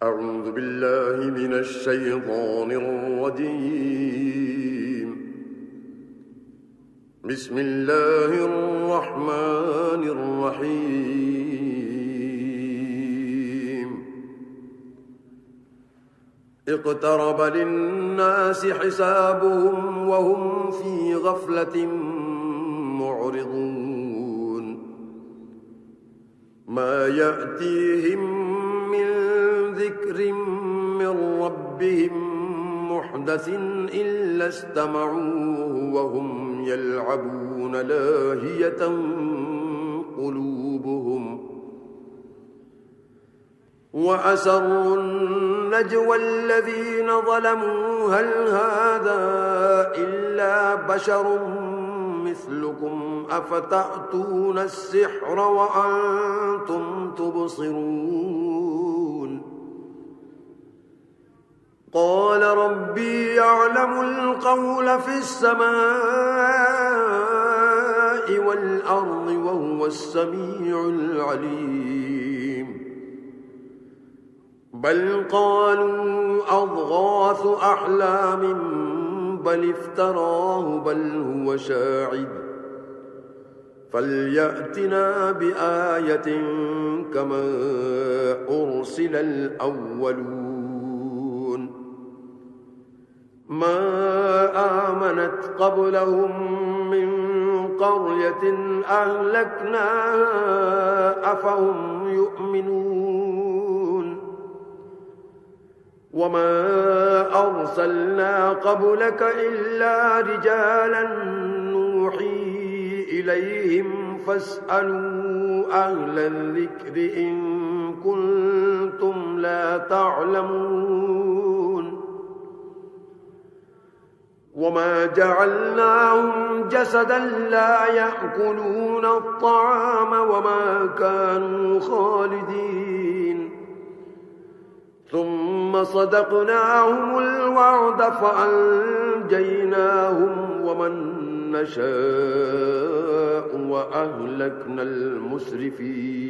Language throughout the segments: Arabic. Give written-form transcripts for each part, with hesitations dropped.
أعوذ بالله من الشيطان الرجيم. بسم الله الرحمن الرحيم. اقترب للناس حسابهم وهم في غفلة معرضون. ما يأتيهم من ذكر من ربهم محدث إلا استمعوه وهم يلعبون لاهية قلوبهم. وأسروا النجوى الذين ظلموا هل هذا إلا بشر مثلكم أفتأتون السحر وأنتم تبصرون. قال ربي يعلم القول في السماء والأرض وهو السميع العليم. بل قالوا أضغاث أحلام بل افتراه بل هو شاعر فليأتنا بآية كما أرسل الأولون. ما آمنت قبلهم من قرية أهلكناها أفهم يؤمنون. وما أرسلنا قبلك إلا رجالا نوحي إليهم فاسألوا أهل الذكر إن كنتم لا تعلمون. وما جعلناهم جسدا لا يأكلون الطعام وما كانوا خالدين. ثم صدقناهم الوعد فأنجيناهم ومن نشاء وأهلكنا المسرفين.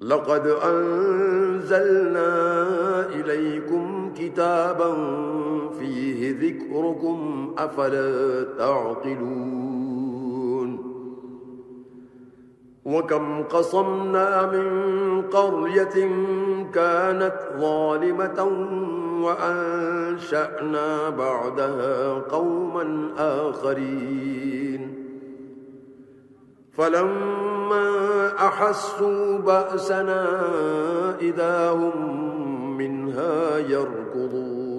لقد أنزلنا إليكم كتابا فيه ذكركم أفلا تعقلون. وكم قصمنا من قرية كانت ظالمة وأنشأنا بعدها قوما آخرين. فلما أحسوا بأسنا إذا هم منها يركضون.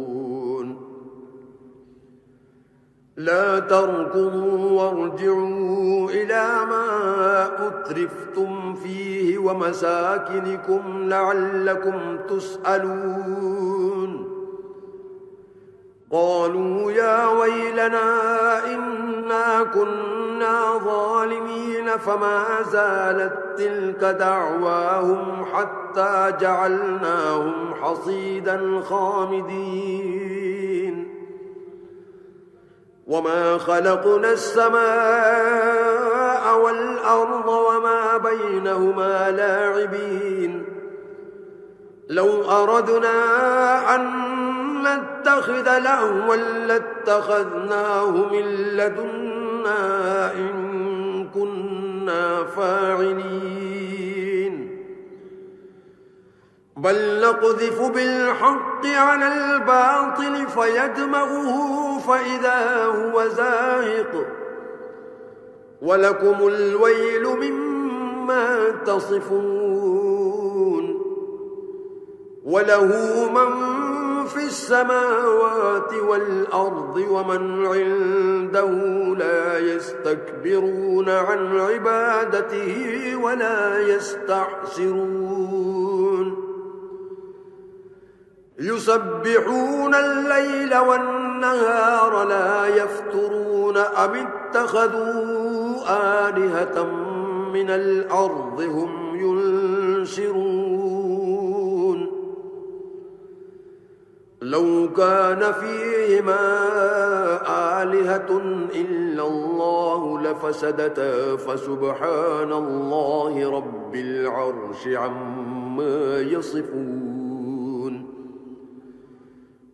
لا تركضوا وارجعوا إلى ما أترفتم فيه ومساكنكم لعلكم تسألون. قالوا يا ويلنا إنا كنا ظالمين فما زالت تلك دعواهم حتى جعلناهم حصيدا خامدين. وما خلقنا السماء والأرض وما بينهما لاعبين. لو أردنا أن نتخذ لهوا لاتخذناه من لدنا إن كنا فاعلين. بل نقذف بالحق على الباطل فيدمغه فإذا هو زاهق. ولكم الويل مما تصفون. وله من في السماوات والأرض ومن عنده لا يستكبرون عن عبادته ولا يستحسرون. يسبحون الليل والنهار لا يفترون أم اتخذوا آلهة من الأرض هم ينشرون. لو كان فيهما آلهة إلا الله لفسدتا فسبحان الله رب العرش عما يصفون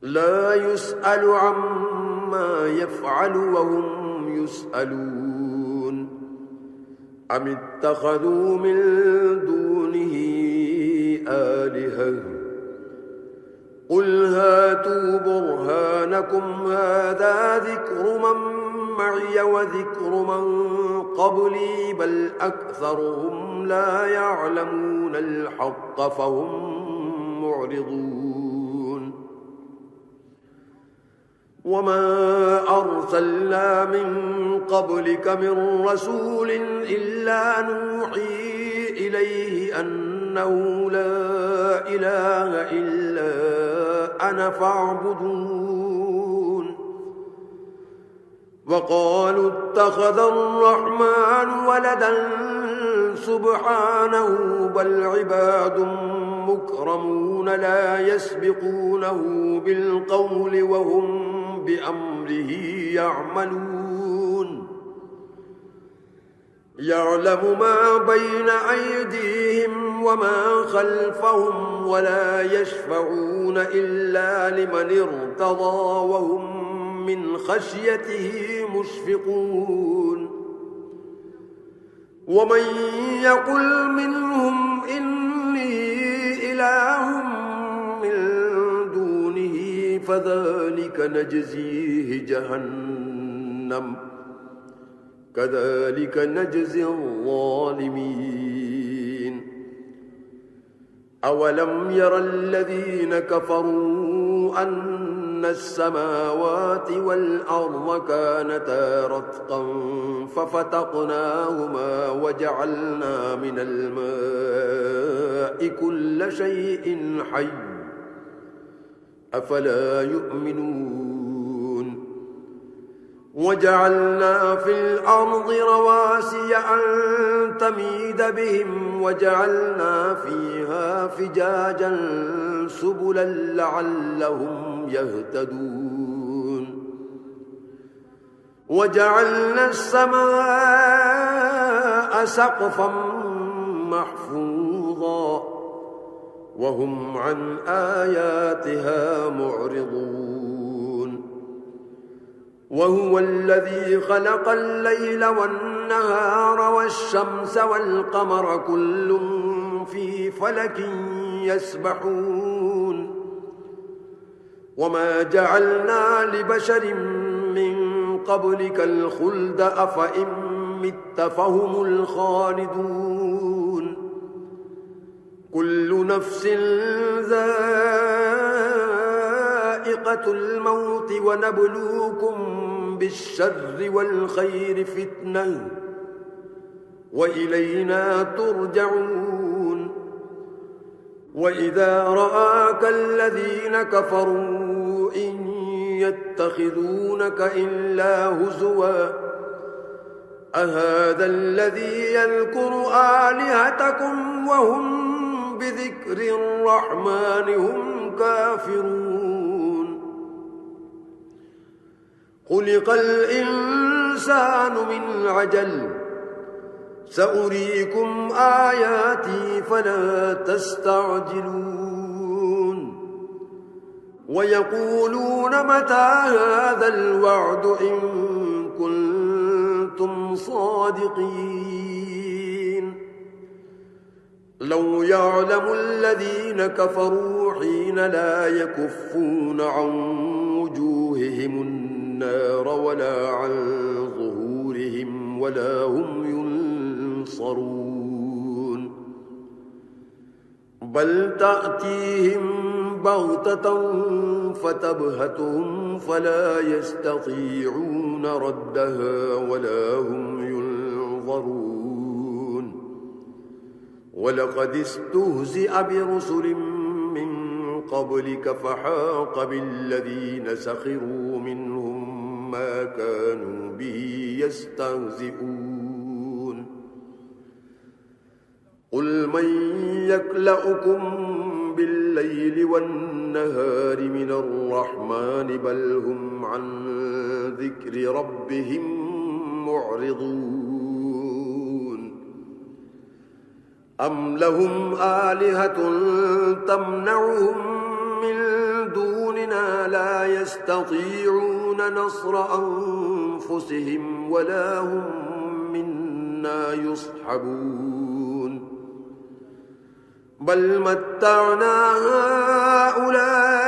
لا يسأل عما يفعل وهم يسألون أم اتخذوا من دونه آلهة قل هاتوا برهانكم هذا ذكر من معي وذكر من قبلي بل أكثرهم لا يعلمون الحق فهم معرضون وما أرسلنا من قبلك من رسول إلا نوحي إليه أنه لا إله إلا أنا فاعبدون وقالوا اتخذ الرحمن ولدا سبحانه بل عباد مكرمون لا يسبقونه بالقول وهم بأمره يعملون يعلم ما بين أيديهم وما خلفهم ولا يشفعون إلا لمن ارتضى وهم من خشيته مشفقون ومن يقل منهم إني إله من دونه فذلك نجزيه جهنم كذلك نجزي الظالمين أولم ير الذين كفروا أن السماوات والأرض كانتا رتقا ففتقناهما وجعلنا من الماء كل شيء حي أفلا يؤمنون وجعلنا في الأرض رواسي أن تميد بهم وجعلنا فيها فجاجا سبلا لعلهم يهتدون وجعلنا السماء سقفا محفوظا وهم عن آياتها معرضون وهو الذي خلق الليل والنهار والشمس والقمر كل في فلك يسبحون وما جعلنا لبشر من قبلك الخلد أفإن مت فهم الخالدون كل نفس ذائقة الموت ونبلوكم بالشر والخير فتنة وإلينا ترجعون وإذا رآك الذين كفروا إن يتخذونك إلا هزوا أهذا الذي يذكر آلهتكم وهم بذكر الرحمن هم كافرون خلق الإنسان من عجل سأريكم آياتي فلا تستعجلون ويقولون متى هذا الوعد إن كنتم صادقين لو يعلم الذين كفروا حين لا يكفون عن وجوههم النار ولا عن ظهورهم ولا هم ينصرون بل تأتيهم بغتة فتبهتهم فلا يستطيعون ردها ولا هم ينظرون ولقد استهزئ برسل من قبلك فحاق بالذين سخروا منهم ما كانوا به يستهزئون قل من يكلؤكم بالليل والنهار من الرحمن بل هم عن ذكر ربهم معرضون أم لهم آلهة تمنعهم من دوننا لا يستطيعون نصر أنفسهم ولا هم منا يصحبون بل متعنا هؤلاء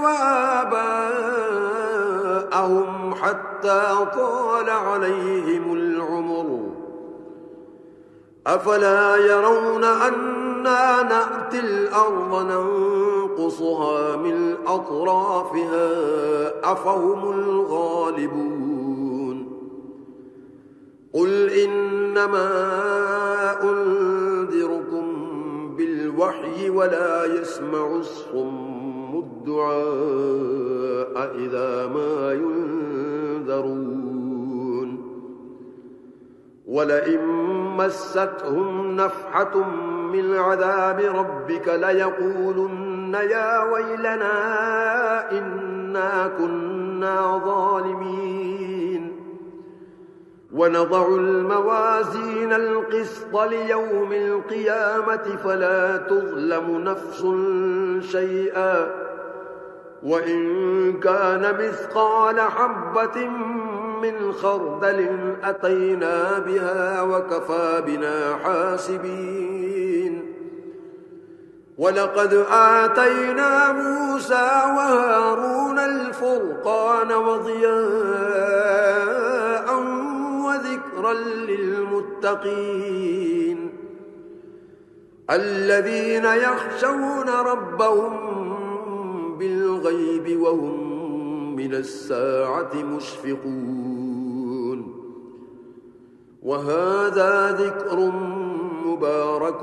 وآباءهم حتى طال عليهم العمر أفلا يرون أنا نأتي الأرض ننقصها من أطرافها أفهم الغالبون قل إنما أنذركم بالوحي ولا يسمع الصم الدعاء إذا ما ينذرون ولئن مستهم نفحة من عذاب ربك ليقولن يا ويلنا إنا كنا ظالمين ونضع الموازين القسط ليوم القيامة فلا تظلم نفس شيئا وإن كان مثقال حبة من خردل أتينا بها وكفى بنا حاسبين ولقد آتينا موسى وهارون الفرقان وضياء وذكرا للمتقين الذين يخشون ربهم بالغيب وهم من الساعة مشفقون وهذا ذكر مبارك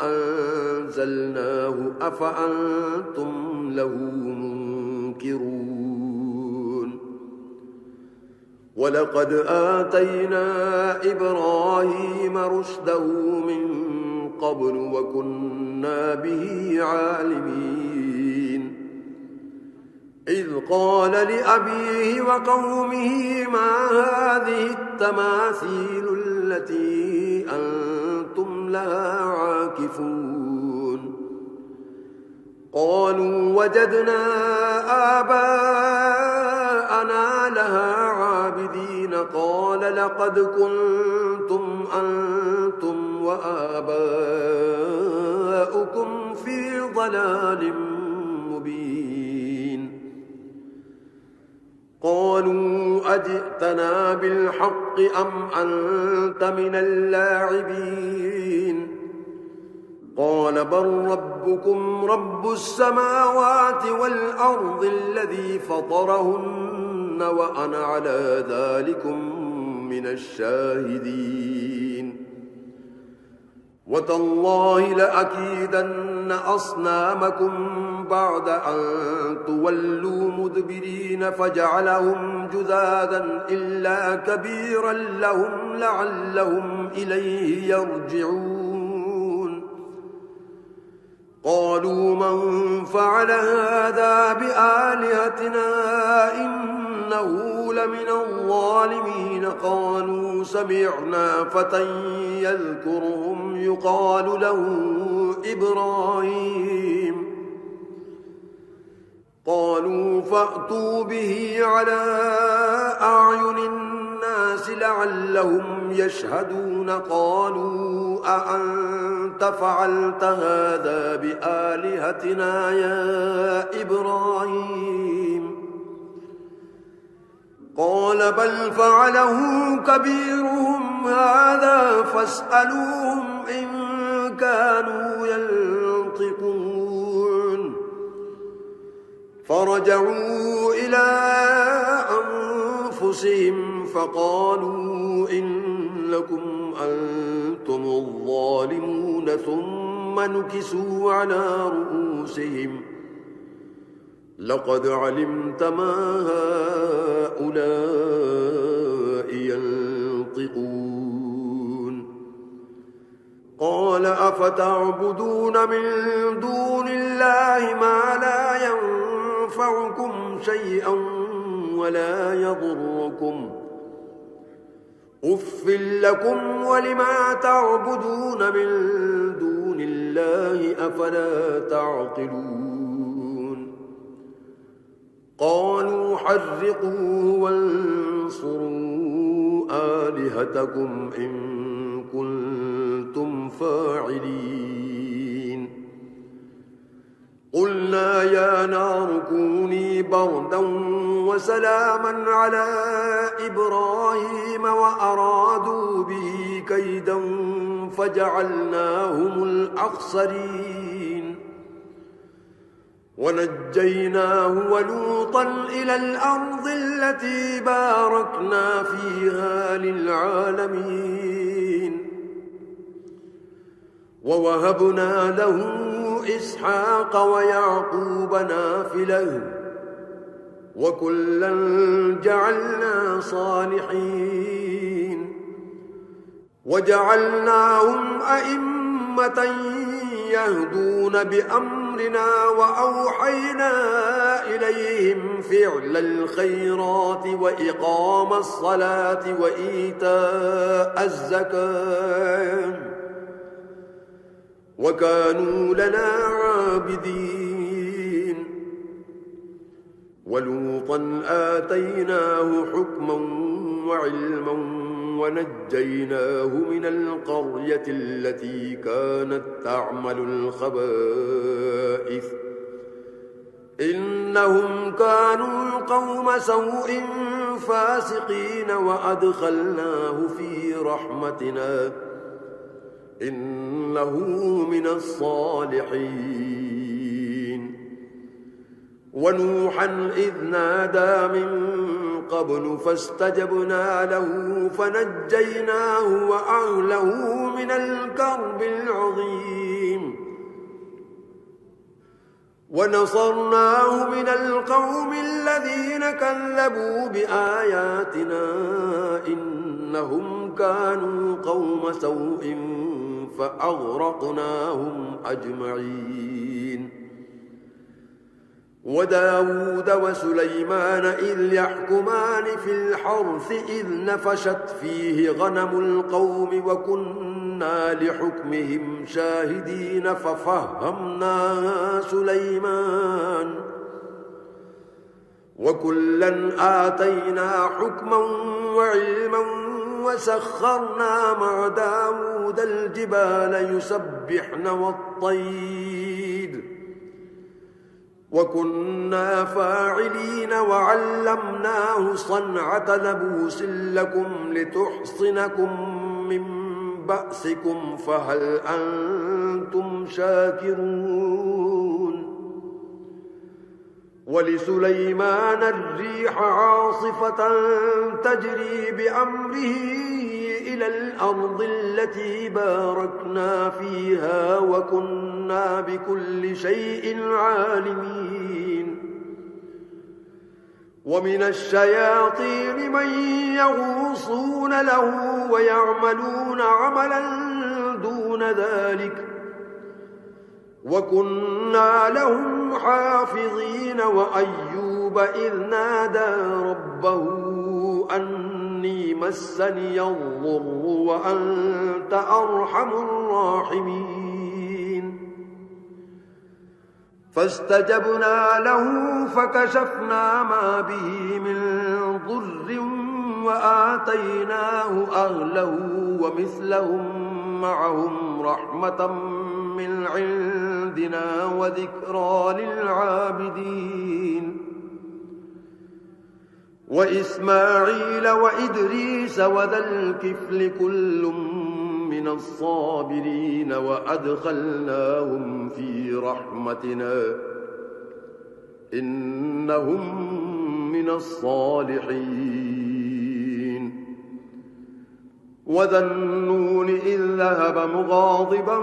أنزلناه أفأنتم له منكرون ولقد آتينا إبراهيم رشده من قبل وكنا به عالمين إذ قال لأبيه وقومه ما هذه التماثيل التي أنتم لها عاكفون قالوا وجدنا آباءنا لها عابدين قال لقد كنتم أنتم وآباؤكم في ضلال مبين قالوا أجئتنا بالحق أم أنت من اللاعبين قال بل ربكم رب السماوات والأرض الذي فطرهن وأنا على ذلكم من الشاهدين وتالله لأكيدن أصنامكم بعد أن تولوا مدبرين فجعلهم جذاذا إلا كبيرا لهم لعلهم إليه يرجعون قالوا من فعل هذا بآلهتنا إنه لمن الظالمين قالوا سمعنا فتى يذكرهم يقال له إبراهيم قالوا فأتوا به على أعين الناس لعلهم يشهدون قالوا أأنت فعلت هذا بآلهتنا يا إبراهيم قال بل فعله كبيرهم هذا فاسألوهم إن كانوا ينطقون فرجعوا إلى أنفسهم فقالوا إنكم أنتم الظالمون ثم نكسوا على رؤوسهم لقد علمت ما هؤلاء ينطقون قال قال أفتعبدون من دون الله ما لا ينفعكم شيئا ولا يضركم أف لكم ولما تعبدون من دون الله أفلا تعقلون قالوا حرقوا وانصروا آلهتكم إن كنتم فاعلين قلنا يا نار كوني بردا وسلاما على إبراهيم وأرادوا به كيدا فجعلناهم الأخسرين ونجيناه ولوطا إلى الأرض التي باركنا فيها للعالمين ووهبنا له إسحاق ويعقوب نافلة وكلا جعلنا صالحين وجعلناهم أئمة يهدون بأمرنا وأوحينا إليهم فعل الخيرات وإقام الصلاة وإيتاء الزكاة وكانوا لنا عابدين ولوطا آتيناه حكما وعلما ونجيناه من القرية التي كانت تعمل الخبائث إنهم كانوا قوم سوء فاسقين وأدخلناه في رحمتنا إنه من الصالحين ونوحا إذ نادى من قبل فاستجبنا له فنجيناه وأهله من الكرب العظيم ونصرناه من القوم الذين كذبوا بآياتنا إنهم كانوا قوم سوء فأغرقناهم أجمعين وداود وسليمان إذ يحكمان في الحرث إذ نفشت فيه غنم القوم وكنا لحكمهم شاهدين ففهمنا سليمان وكلا آتينا حكما وعلما وسخرنا مع داود الجبال يسبحن والطير وكنا فاعلين وعلمناه صنعة لبوس لكم لتحصنكم من بأسكم فهل أنتم شاكرون ولسليمان الريح عاصفة تجري بأمره إلى الأرض التي باركنا فيها وكنا بكل شيء عالمين ومن الشياطين من يغوصون له ويعملون عملا دون ذلك وكنا لهم حافظين وأيوب إذ نادى ربه أني مسني الضر وأنت أرحم الراحمين فاستجبنا له فكشفنا ما به من ضر وآتيناه أهله ومثلهم معهم رحمة من عندنا وذكرى للعابدين وإسماعيل وإدريس وذا الكفل كل من الصابرين وأدخلناهم في رحمتنا إنهم من الصالحين وذا النون إذ ذهب مغاضبا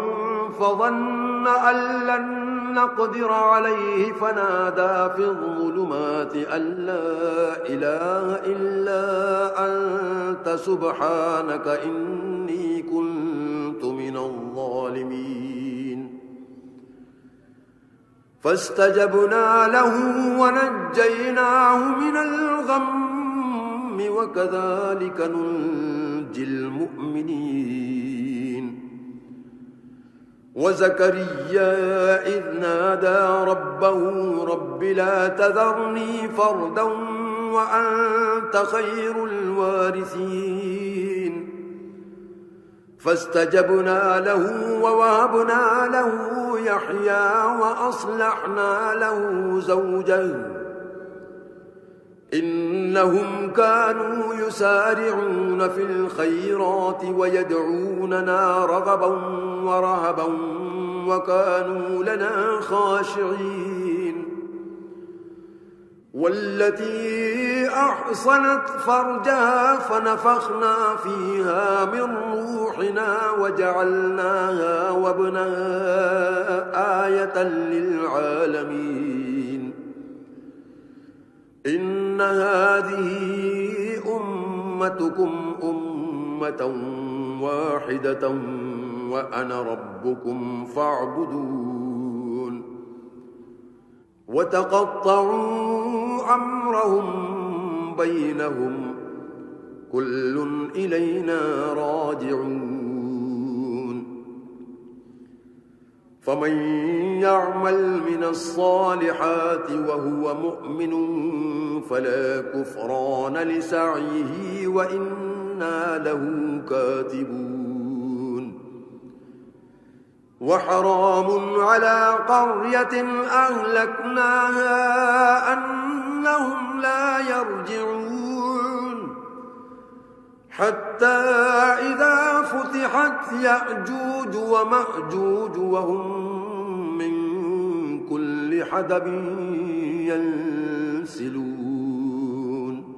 فظن أن لن نقدر عليه فنادى في الظلمات أن لا إله إلا أنت سبحانك إني كنت من الظالمين الظالمين فاستجبنا له ونجيناه من الغم وكذلك ننجي المؤمنين وزكريا إذ نادى ربه رب لا تذرني فردا وأنت خير الوارثين فاستجبنا له ووهبنا له يحيى وأصلحنا له زوجه إنهم كانوا يسارعون في الخيرات ويدعوننا رغبا ورهبا وكانوا لنا خاشعين والتي أحصنت فرجها فنفخنا فيها من روحنا وجعلناها وابنها آية للعالمين إن هذه أمتكم أمة واحدة وأنا ربكم فاعبدون وتقطعوا أمرهم بينهم كل إلينا راجعون فمن يعمل من الصالحات وهو مؤمن فلا كفران لسعيه وإنا له كاتبون وحرام على قرية أهلكناها أنهم لا يرجعون حتى إذا فتحت يأجوج ومأجوج وهم من كل حدب ينسلون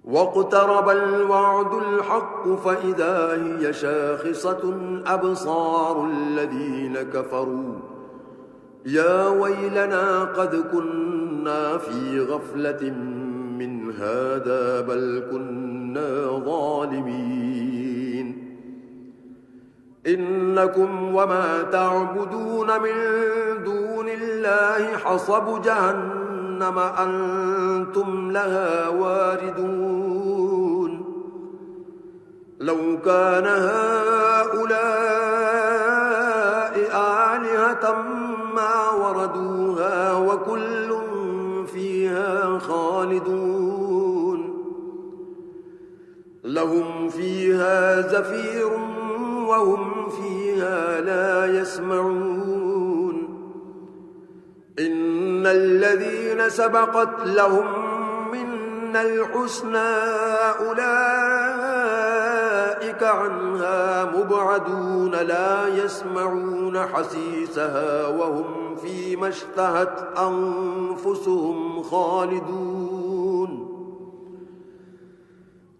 واقترب الوعد الحق فإذا هي شاخصة أبصار الذين كفروا يا ويلنا قد كنا في غفلة من هذا بل كنا ظالمين إنكم وما تعبدون من دون الله حصب جهنم أنتم لها واردون لو كان هؤلاء آلهة ما وردوها وكل فيها خالدون لهم فيها زفير وهم فيها لا يسمعون إن الذين سبقت لهم منا الحسنى أولئك عنها مبعدون لا يسمعون حسيسها وهم فيما اشتهت أنفسهم خالدون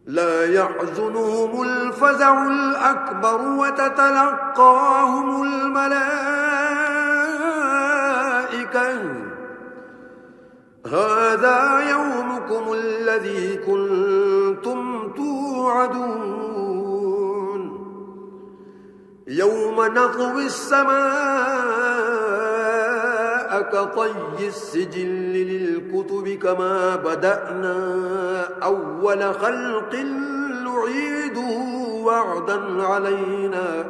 لا يحزنهم الفزع الأكبر وتتلقاهم الملائكة هذا يومكم الذي كنتم توعدون يوم نطوي السماء كطي السجل للكتب كما بدأنا أول خلق نعيده وعدا علينا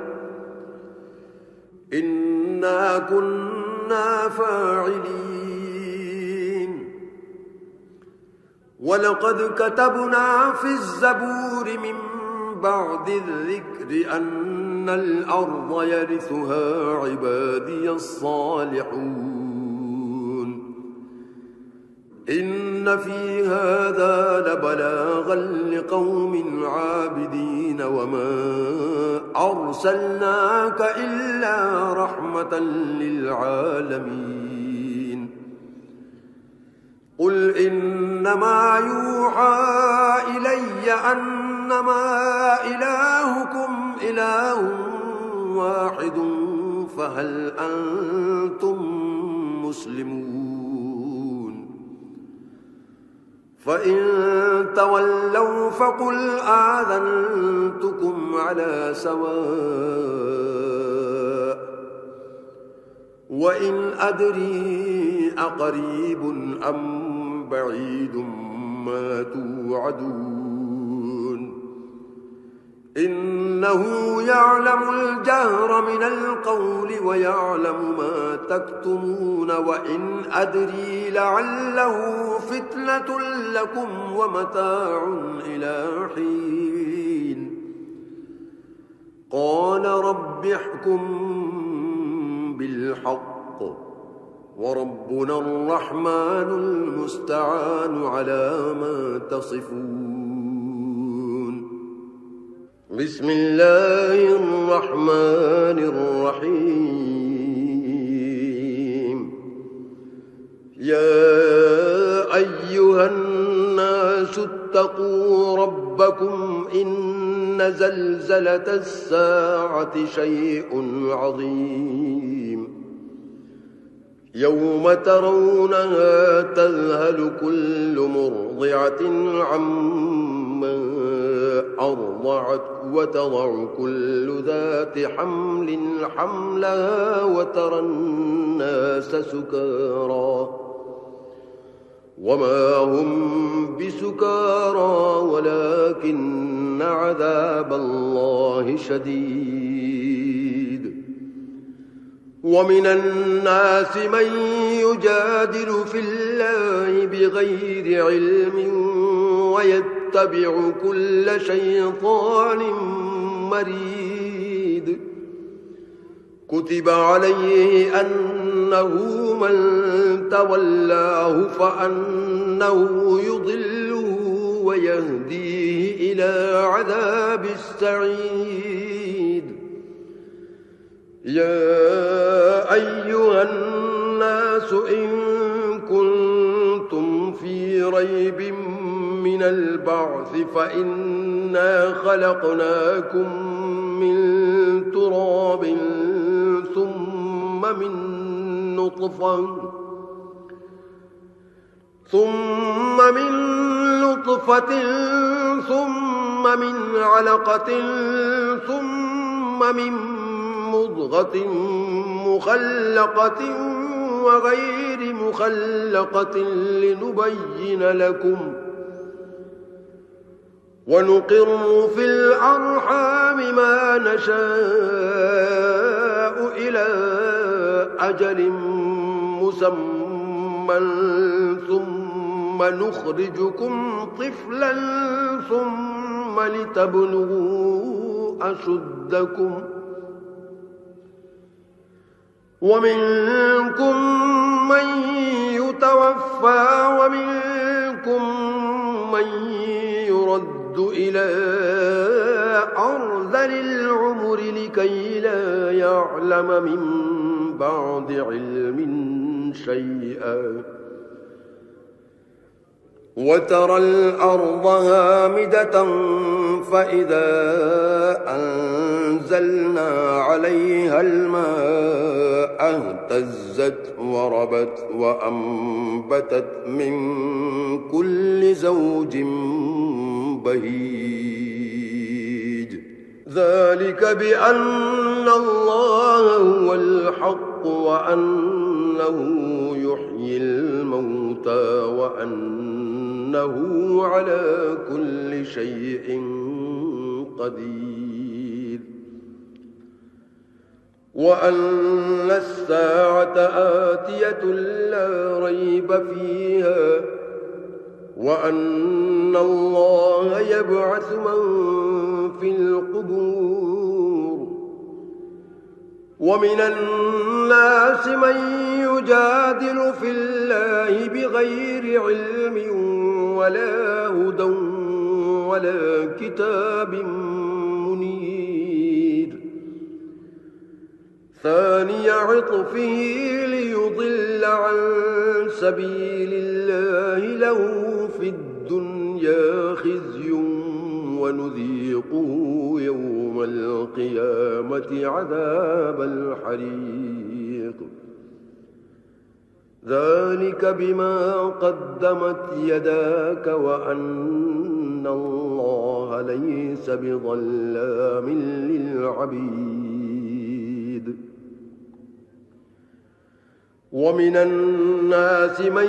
إنا كنا فاعلين ولقد كتبنا في الزبور من بعد الذكر أن الأرض يرثها عبادي الصالحون إن في هذا لبلاغا لقوم عابدين وما أرسلناك إلا رحمة للعالمين قل إنما يوحى إلي أنما إلهكم إله واحد فهل أنتم مسلمون فإن تولوا فقل آذنتكم على سواء وإن أدري أقريب أم بعيد ما توعدون إنه يعلم الجهر من القول ويعلم ما تكتمون وإن أدري لعله فتنة لكم ومتاع إلى حين قال رب احكم بالحق وربنا الرحمن المستعان على ما تصفون بسم الله الرحمن الرحيم يا أيها الناس اتقوا ربكم إن زلزلة الساعة شيء عظيم يوم ترونها تذهل كل مرضعة عما أرضعت وتضع كل ذات حمل حملها وترى الناس سكارى وما هم بسكارى ولكن عذاب الله شديد ومن الناس من يجادل في الله بغير علم ويتبع كل شيطان مريد كتب عليه أنه من تولاه فأنه يضله ويهديه إلى عذاب السعيد يا أيها الناس إن كنتم في ريب من البعث فإنا خلقناكم من تراب ثم من نطفة ثم من علقة ثم من مضغة مخلقة وغير مخلقة لنبين لكم ونقر في الأرحام ما نشاء إلى أجل مسمى ثم نخرجكم طفلا ثم لتبلغوا أشدكم ومنكم من يتوفى ومنكم من يرد إلى أرذل العمر لكي لا يعلم من بعد علم شيئا وترى الأرض هامدة فإذا أنزلنا عليها الماء اهتزت وربت وأنبتت من كل زوج بهيج ذلك بأن الله هو الحق وأنه يحيي الموتى وأنه على كل شيء قدير وأن الساعة آتية لا ريب فيها وأن الله يبعث من في القبور ومن الناس من يجادل في الله بغير علم ولا هدى ولا كتاب منير ثاني عطفه ليضل عن سبيل الله له في الدنيا خزي ونذيقه يوم القيامة عذاب الحريق ذلك بما قدمت يداك وأن الله ليس بظلام للعبيد ومن الناس من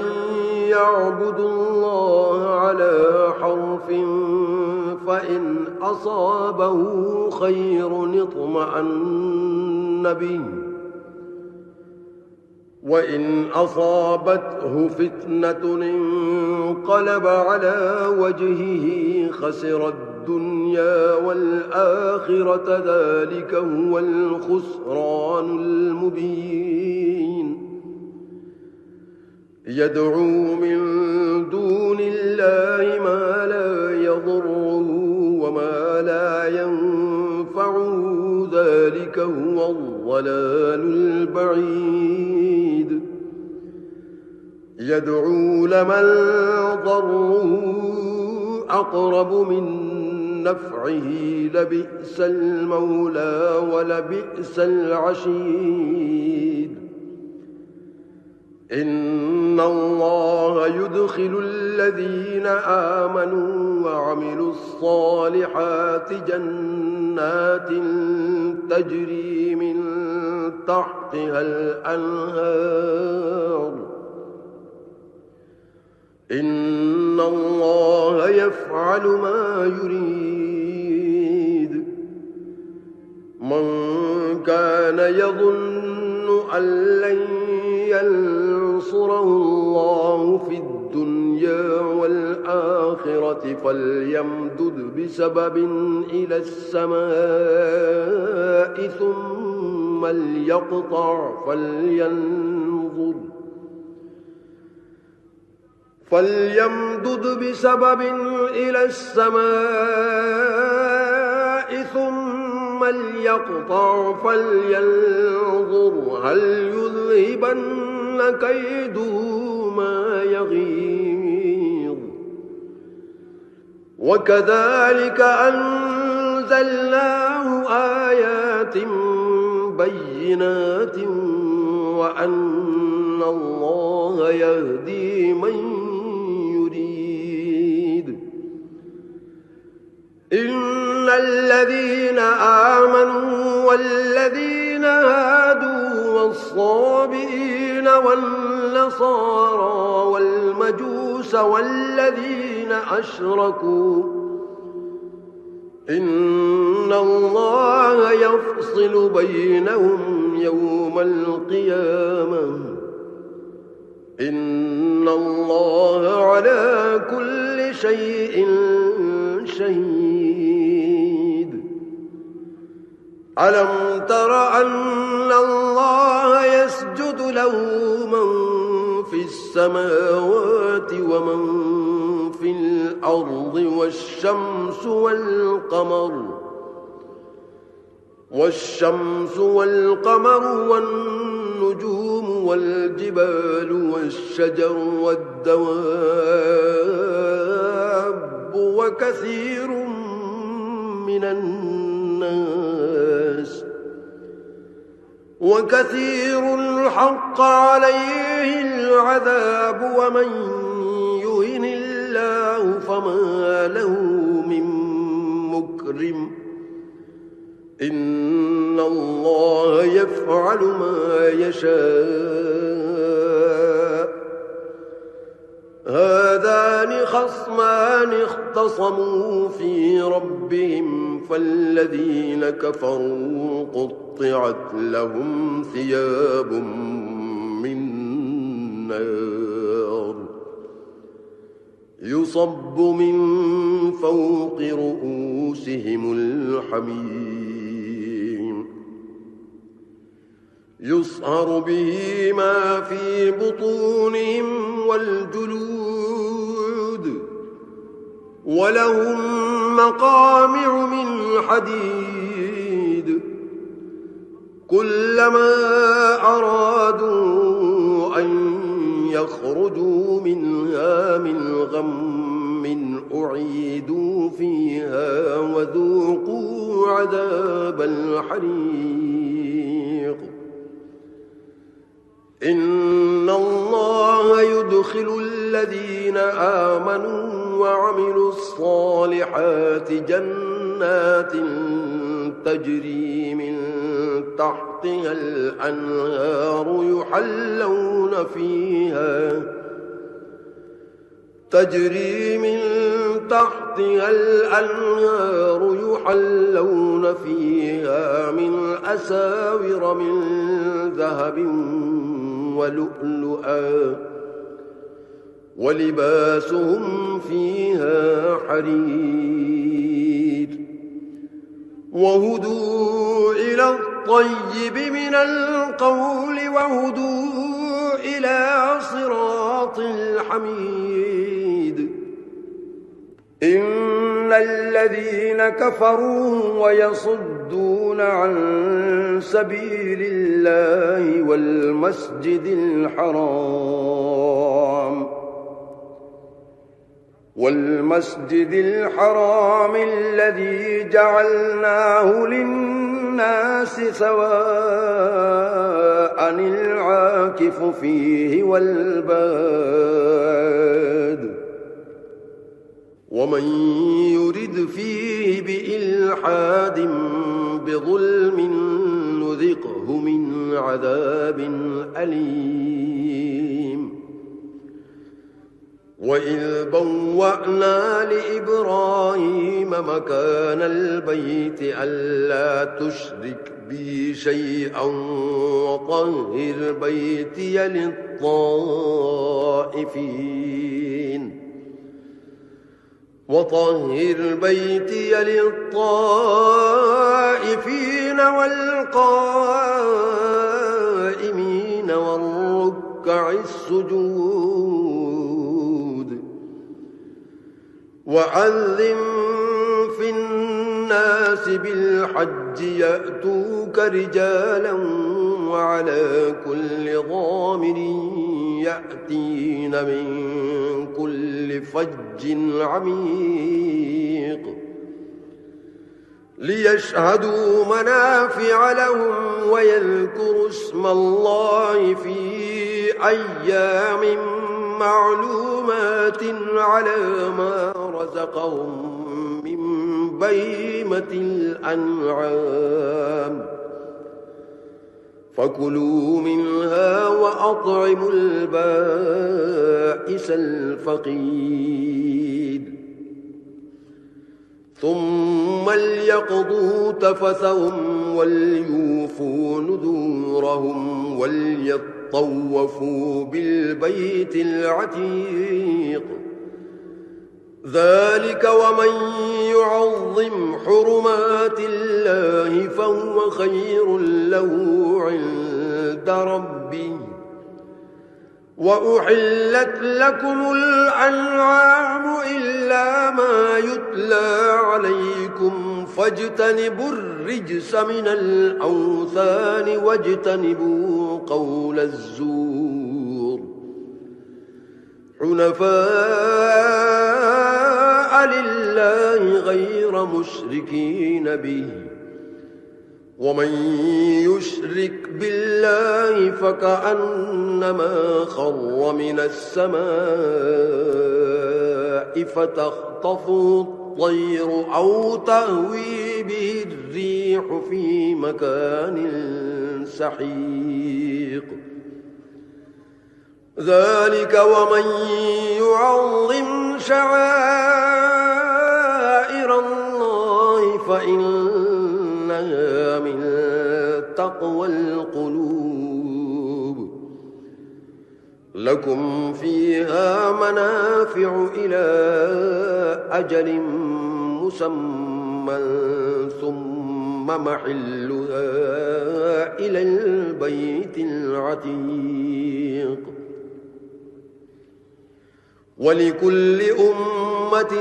يعبد الله على حرف فإن أصابه خير اطمأن به وإن أصابته فتنة انقلب على وجهه خسر الدنيا والآخرة ذلك هو الخسران المبين يدعو من دون الله ما لا يضره وما لا ينفعه ذلك هو الضلال البعيد يدعو لمن ضره أقرب من نفعه لبئس المولى ولبئس العشير إن الله يدخل الذين آمنوا وعملوا الصالحات جنات تجري من تحتها الأنهار إن الله يفعل ما يريد من كان يظن أن لن ينصره الله في الدنيا والآخرة فليمدد بسبب إلى السماء ثم ليقطع فليمدد بسبب إلى السماء ثم ليقطع فلينظر هل يذهبن كيده ما يغيظ وكذلك أنزلناه آيات بينات وأن الله يهدي من يريد إن الذين آمنوا والذين هادوا والصابئين والنصارى والمجوس والذين أشركوا إن الله يفصل بينهم يوم القيامة إن الله على كل شيء شهيد ألم تر أن الله يسجد له من في السماوات ومن في الأرض والشمس والقمر والنجوم والجبال والشجر والدواب وكثير من الناس وكثير حق عليه العذاب ومن يهن الله فما له من مكرم إن الله يفعل ما يشاء هذان خصمان اختصموا في ربهم فالذين كفروا قطعت لهم ثياب من نار يصب من فوق رؤوسهم الحميم يصهر به ما في بطونهم والجلود ولهم مقامع من حديد كلما أرادوا أن يخرجوا منها من غم أعيدوا فيها وذوقوا عذاب الحريق إن الله ويدخل الذين آمنوا وعملوا الصالحات جنات تجري من تحتها الأنهار يحلون فيها من أساور من ذهب ولؤلؤا ولباسهم فيها حرير وهدوا إلى الطيب من القول وهدوا إلى صراط الحميد إن الذين كفروا ويصدون عن سبيل الله والمسجد الحرام الذي جعلناه للناس سواء العاكف فيه والباد ومن يرد فيه بإلحاد بظلم نذقه من عذاب أليم وإذ بوأنا لإبراهيم مكان البيت ألا تشرك بي شيئا وطهر بيتي للطائفين والقائمين والركع السجود وأذن في الناس بالحج يأتوك رجالا وعلى كل ضامر يأتين من كل فج عميق ليشهدوا منافع لهم ويذكروا اسم الله في أيام معلومات على ما رزقهم من بهيمة الأنعام فكلوا منها وأطعموا البائس الفقير ثم ليقضوا تفثهم وليوفوا نذورهم وليطوفوا بالبيت العتيق ذلك ومن يعظم حرمات الله فهو خير له عند ربه وأحلت لكم الأنعام إلا ما يتلى عليكم فاجتنبوا الرجس من الأوثان واجتنبوا قول الزور حنفاء لله غير مشركين به ومن يشرك بالله فكأنما خر من السماء فتخطفه الطير أو تهوي به الريح في مكان سحيق ذلك ومن يعظم شعائر الله فإنها من تقوى القلوب لكم فيها منافع إلى أجل مسمى ثم محلها إلى البيت العتيق ولكل أمة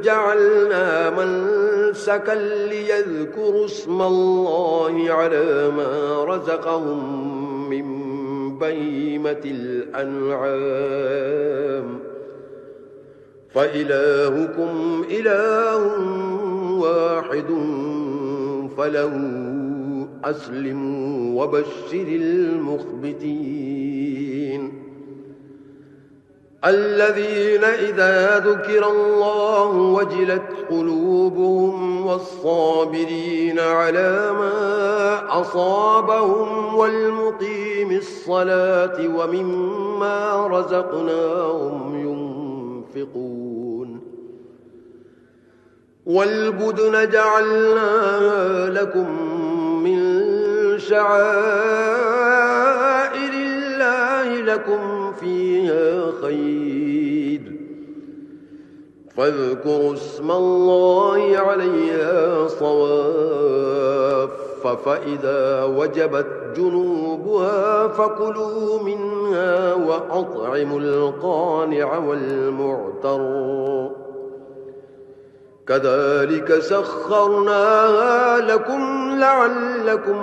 جعلنا منسكا ليذكروا اسم الله على ما رزقهم من بهيمة الأنعام فإلهكم إله واحد فله أسلموا وبشر المخبتين الذين إذا ذكر الله وجلت قلوبهم والصابرين على ما أصابهم والمقيم الصلاة ومما رزقناهم ينفقون والبدن جعلناها لكم من شعائر الله لكم فيها خير فاذكروا اسم الله عليها صواف فإذا وجبت جنوبها فكلوا منها وأطعموا القانع والمعتر كذلك سخرناها لكم لعلكم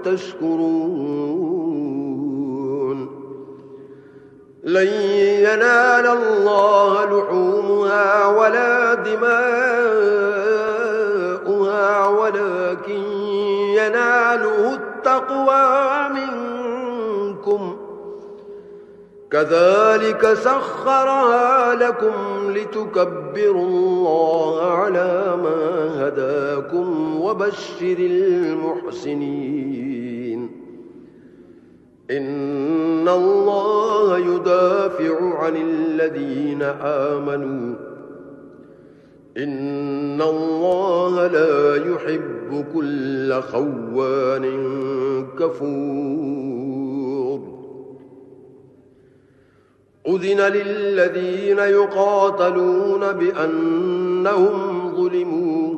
تشكرون لن ينال الله لحومها ولا دماؤها ولكن يناله التقوى منكم كذلك سخرها لكم لتكبروا الله على ما هداكم وبشر المحسنين إن الله يدافع عن الذين آمنوا إن الله لا يحب كل خوان كفور أذن للذين يقاتلون بأنهم ظلموا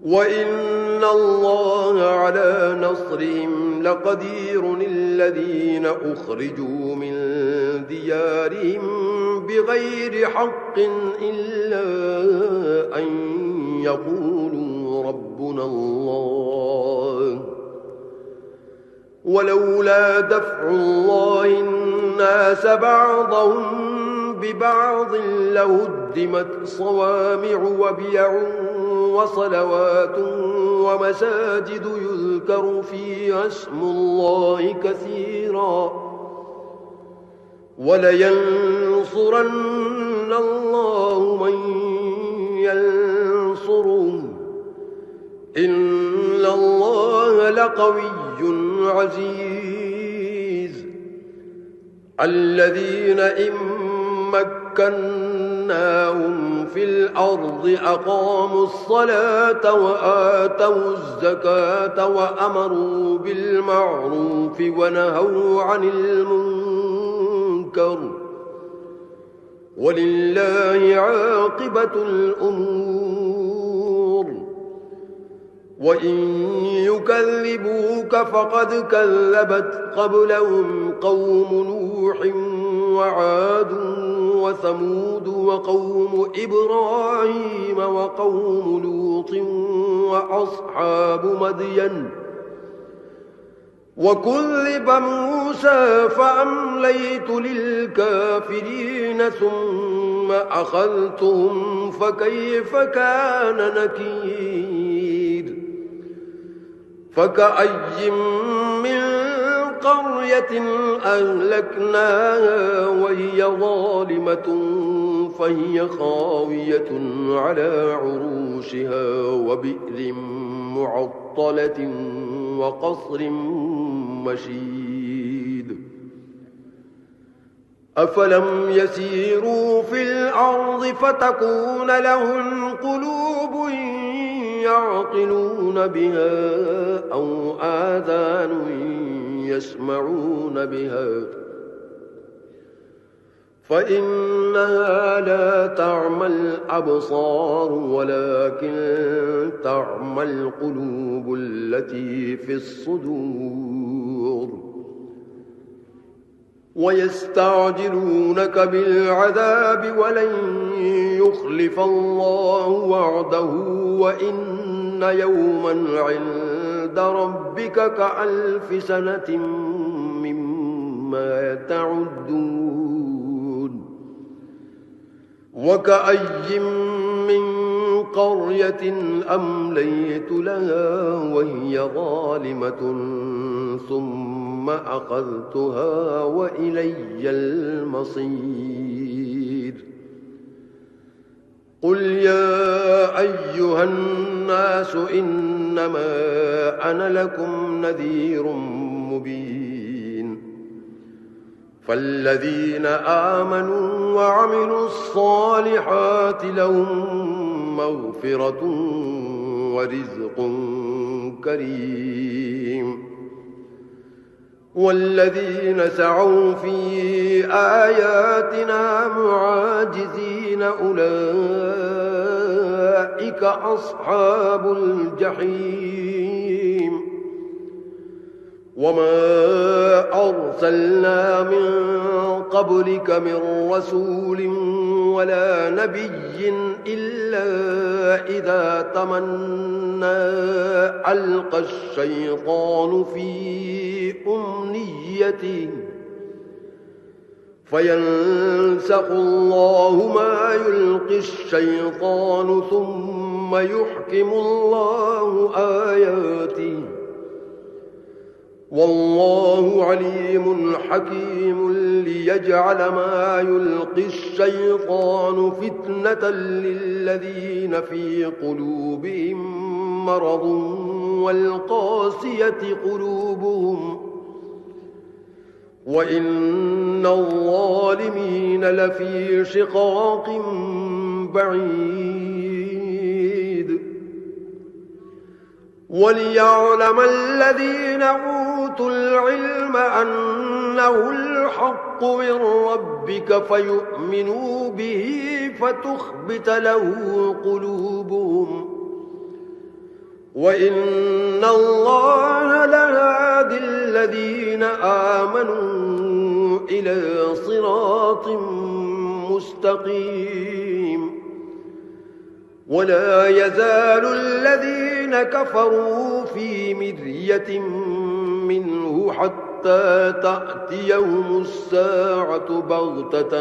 وإن الله على نصرهم لقدير الذين أخرجوا من ديارهم بغير حق إلا أن يقولوا ربنا الله ولولا دفع الله الناس بعضهم ببعض لهدمت صوامع وبيع وصلوات ومساجد يذكر فيها اسم الله كثيرا ولينصرن الله من ينصره إن الله لقوي عزيز الذين إن مكناهم في الأرض أقاموا الصلاة وآتوا الزكاة وأمروا بالمعروف ونهوا عن المنكر ولله عاقبة الأمور وإن يكذبوك فقد كذبت قبلهم قوم نوح وعاد وثمود وقوم إبراهيم وقوم لوط وأصحاب مدين وكذب موسى فأمليت للكافرين ثم أخذتهم فكيف كان نكير فكأي من قرية أهلكناها وهي ظالمة فهي خاوية على عروشها وبئر معطلة وقصر مشيد أفلم يسيروا في الأرض فتكون لهم قلوب يعقلون بها أو آذان يسمعون بها فإنها لا تعمى الأبصار ولكن تعمى القلوب التي في الصدور ويستعجلونك بالعذاب ولن يخلف الله وعده وإن يوما عند ربك كألف سنة مما تعدون وكأي من قرية أمليت لها وهي ظالمة ثم أخذتها وإلي المصير قل يا أيها الناس إنما أنا لكم نذير مبين فالذين آمنوا وعملوا الصالحات لهم مغفرة ورزق كريم والذين سعوا في آياتنا معاجزين أولئك أصحاب الجحيم وما أرسلنا من قبلك من رسول ولا نبي إلا إذا تمنى ألقى الشيطان في أمنيته فينسخ الله ما يلقي الشيطان ثم يحكم الله آياته والله عليم حكيم ليجعل ما يلقي الشيطان فتنة للذين في قلوبهم مرض والقاسية قلوبهم وإن الظالمين لفي شقاق بعيد وليعلم الذين أوتوا العلم أنه الحق من ربك فيؤمنوا به فتخبت له قلوبهم وإن الله لهادي الذين آمنوا إلى صراط مستقيم ولا يزال الذين كفروا في مرية منه حتى تأتيهم الساعة بغتة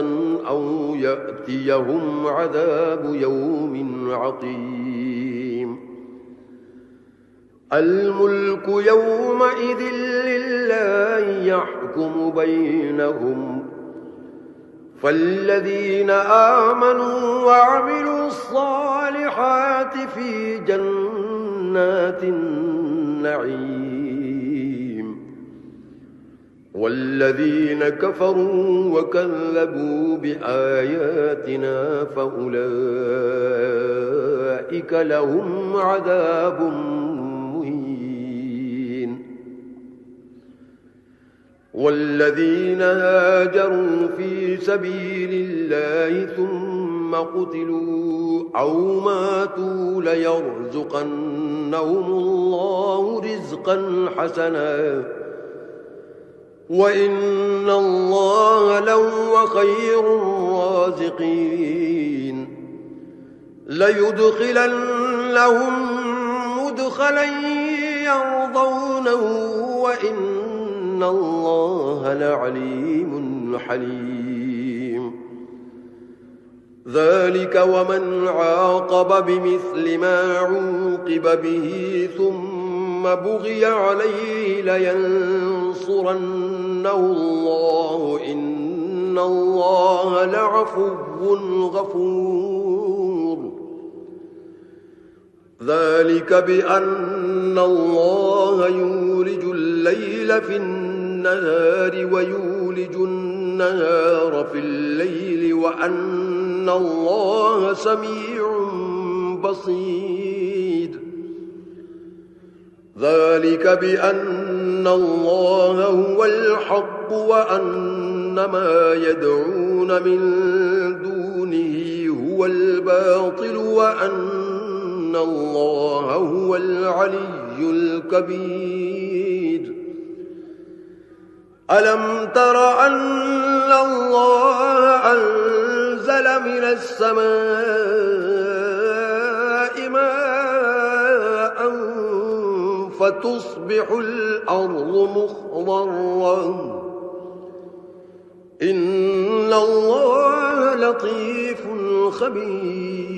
أو يأتيهم عذاب يوم عقيم الملك يومئذ لله يحكم بينهم فالذين آمنوا وعملوا الصالحات في جنات النعيم والذين كفروا وكذبوا بآياتنا فأولئك لهم عذاب مهين والذين هاجروا في سبيل الله ثم قتلوا أو ماتوا ليرزقنهم الله رزقا حسنا وإن الله لهو خير الرازقين ليدخلنهم مدخلا يرضونه وإن الله لعليم حليم ذلك ومن عاقب بمثل ما عوقب به ثم بغي عليه لينصرنه الله إن الله لعفو غفور ذلك بأن الله يولج الليل في النهار ويولج النهار في الليل وأن الله سميع بصير ذلك بأن الله هو الحق وأن ما يدعون من دونه هو الباطل وأن الله هو العلي الكبير ألم تر أن الله أنزل من السماء ماء فتصبح الأرض مخضرا إن الله لطيف خبير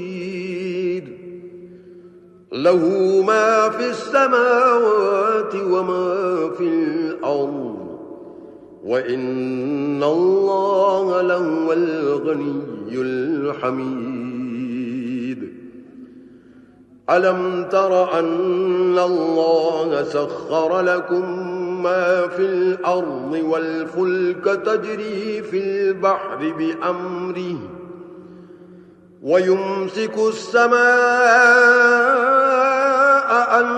له ما في السماوات وما في الأرض وإن الله لهو الغني الحميد ألم تر أن الله سخر لكم ما في الأرض والفلك تجري في البحر بأمره ويمسك السماء أن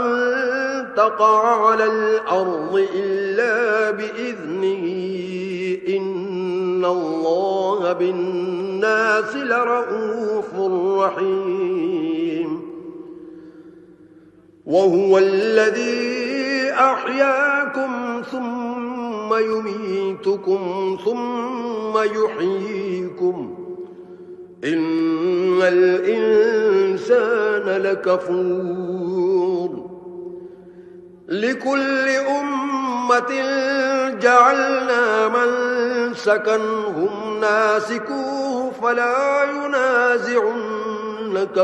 تقع على الأرض إلا بإذنه إن الله بالناس لرءوف رحيم وهو الذي أحياكم ثم يميتكم ثم يحييكم إن الإنسان لكفور لكل أمة جعلنا منسكا هم ناسكوه فلا ينازعنك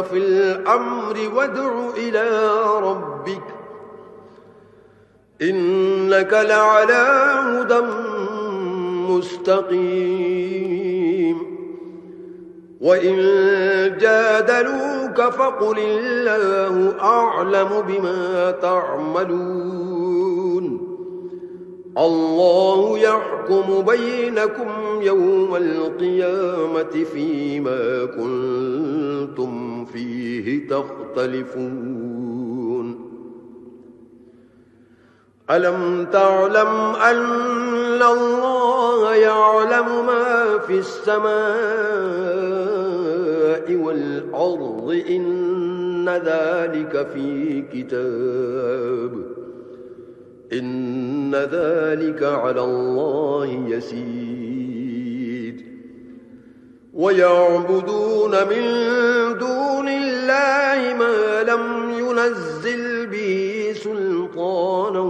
في الأمر وادع إلى ربك إنك لعلى هدى مستقيم وإن جادلوك فقل الله أعلم بما تعملون الله يحكم بينكم يوم القيامة فيما كنتم فيه تختلفون ألم تعلم أن الله يعلم ما في السماء والأرض إن ذلك في كتاب إن ذلك على الله يسير ويعبدون من دون الله ما لم ينزل به سلطانا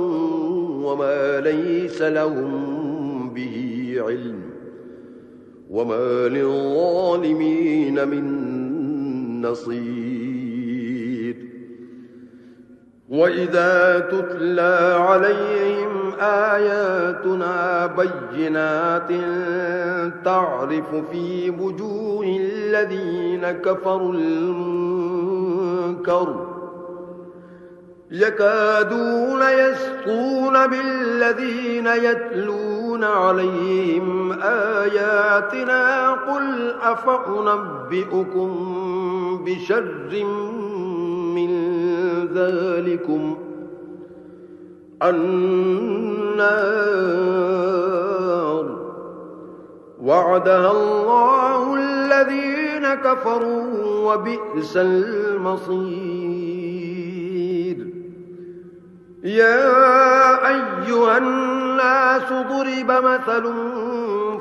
وما ليس لهم به علم وما للظالمين من نصير وإذا تتلى عليهم آياتنا بينات تعرف في وجوه الذين كفروا المنكر يكادون يسطون بالذين يتلون عليهم آياتنا قل أفأنبئكم بشر من ذلكم النار وعدها الله الذين كفروا وبئس المصير يا أيها الناس ضرب مثل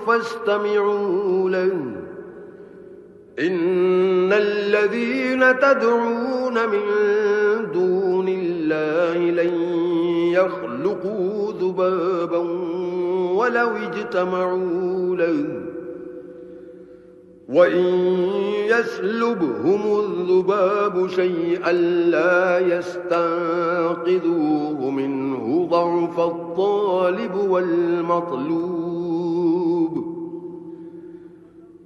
فاستمعوا له إن الذين تدعون من دون الله لن يخلقوا ذبابا ولو اجتمعوا له وإن يسلبهم الذباب شيئا لا يستنقذوه منه ضعف الطالب والمطلوب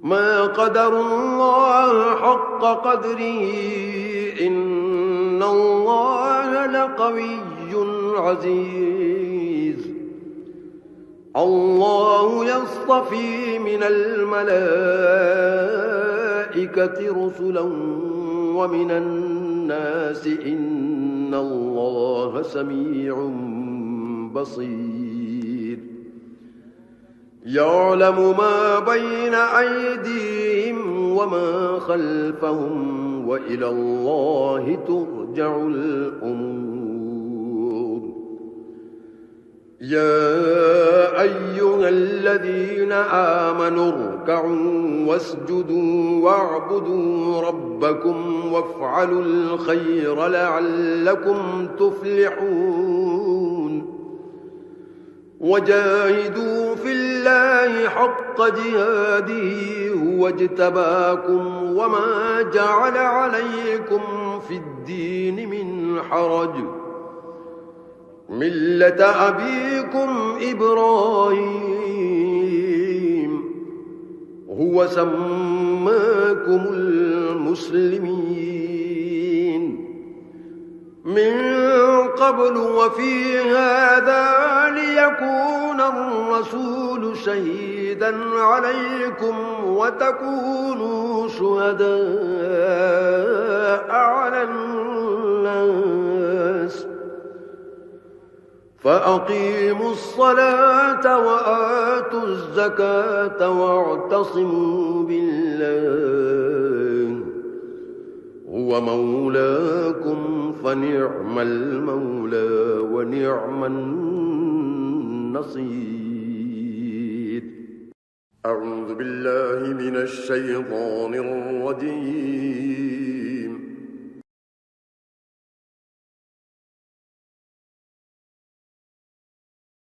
ما قدروا الله حق قدره إن الله لقوي عزيز الله يصطفي من الملائكة رسلا ومن الناس إن الله سميع بصير يعلم ما بين أيديهم وما خلفهم وإلى الله ترجع الأمور يا أيها الذين آمنوا اركعوا واسجدوا واعبدوا ربكم وافعلوا الخير لعلكم تفلحون وجاهدوا في الله حق جهاده هو اجتباكم وما جعل عليكم في الدين من حرج ملة أبيكم إبراهيم هو سماكم المسلمين من قبل وفي هذا ليكون الرسول شهيدا عليكم وتكونوا شهداء على الناس فأقيموا الصلاة وآتوا الزكاة واعتصموا بالله هو مولاكم فنعم المولى ونعم النصير. أعوذ بالله من الشيطان الرجيم.